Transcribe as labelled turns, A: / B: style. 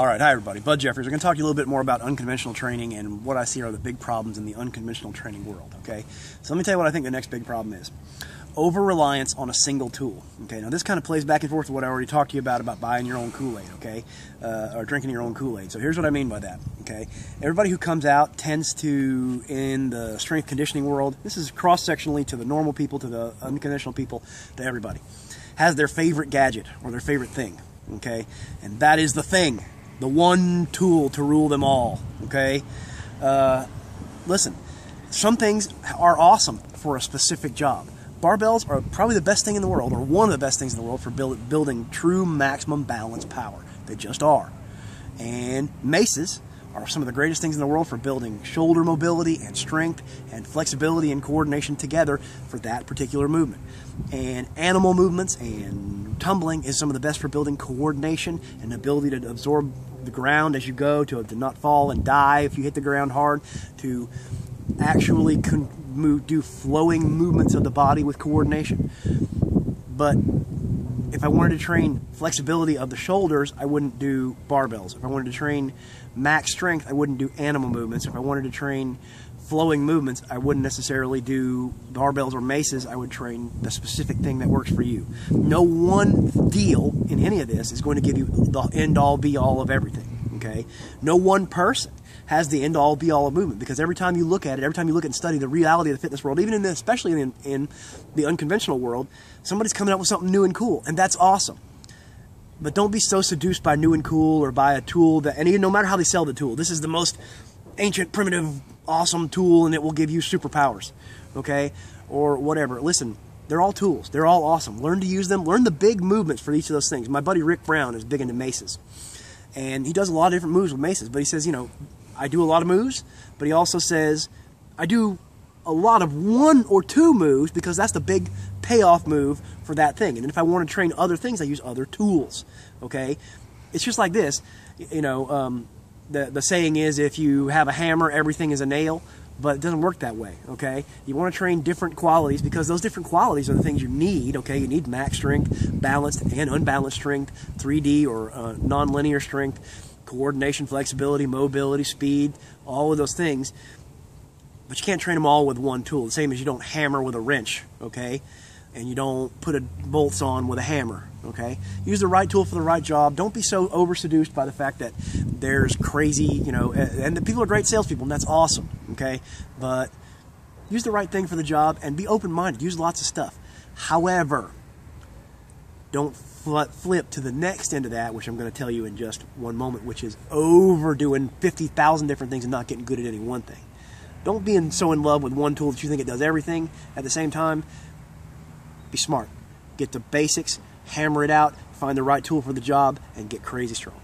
A: Alright, hi everybody, Bud Jeffries. We're going to talk to you a little bit more about unconventional training and what I see are the big problems in the unconventional training world, okay? So let me tell you what I think the next big problem is. Over-reliance on a single tool, okay? Now this kind of plays back and forth to what I already talked to you about buying your own Kool-Aid, okay? Or drinking your own Kool-Aid. So here's what I mean by that, okay? Everybody who comes out tends to, in the strength conditioning world, this is cross-sectionally to the normal people, to the unconventional people, to everybody, has their favorite gadget or their favorite thing, okay? And that is the thing. The one tool to rule them all, okay? Listen, some things are awesome for a specific job. Barbells are probably the best thing in the world, or one of the best things in the world for building true maximum balance power. They just are. And maces are some of the greatest things in the world for building shoulder mobility and strength and flexibility and coordination together for that particular movement. And animal movements and tumbling is some of the best for building coordination and ability to absorb the ground as you go, to not fall and die if you hit the ground hard, to actually do flowing movements of the body with coordination. But if I wanted to train flexibility of the shoulders, I wouldn't do barbells. If I wanted to train max strength, I wouldn't do animal movements. If I wanted to train flowing movements, I wouldn't necessarily do barbells or maces. I would train the specific thing that works for you. No one deal in any of this is going to give you the end-all, be-all of everything, okay? No one person has the end-all, be-all of movement, because every time you look at it, every time you look and study the reality of the fitness world, even especially in the unconventional world, somebody's coming up with something new and cool, and that's awesome. But don't be so seduced by new and cool or by a tool that, and even no matter how they sell the tool, this is the most ancient, primitive, awesome tool and it will give you superpowers, okay? Or whatever. Listen, they're all tools. They're all awesome. Learn to use them. Learn the big movements for each of those things. My buddy Rick Brown is big into maces. And he does a lot of different moves with maces. But he says, you know, I do a lot of moves, but he also says, I do a lot of one or two moves because that's the big payoff move for that thing. And then if I want to train other things, I use other tools, okay? It's just like this, you know, the saying is, if you have a hammer, everything is a nail, but it doesn't work that way, okay? You want to train different qualities because those different qualities are the things you need, okay? You need max strength, balanced and unbalanced strength, 3D or non-linear strength, coordination, flexibility, mobility, speed, all of those things. But you can't train them all with one tool, the same as you don't hammer with a wrench, okay? And you don't put bolts on with a hammer, okay? Use the right tool for the right job. Don't be so over-seduced by the fact that there's crazy, you know, and the people are great salespeople, and that's awesome, okay? But use the right thing for the job and be open-minded. Use lots of stuff. However, don't flip to the next end of that, which I'm going to tell you in just one moment, which is overdoing 50,000 different things and not getting good at any one thing. Don't be so in love with one tool that you think it does everything at the same time. Be smart. Get the basics, hammer it out, find the right tool for the job, and get crazy strong.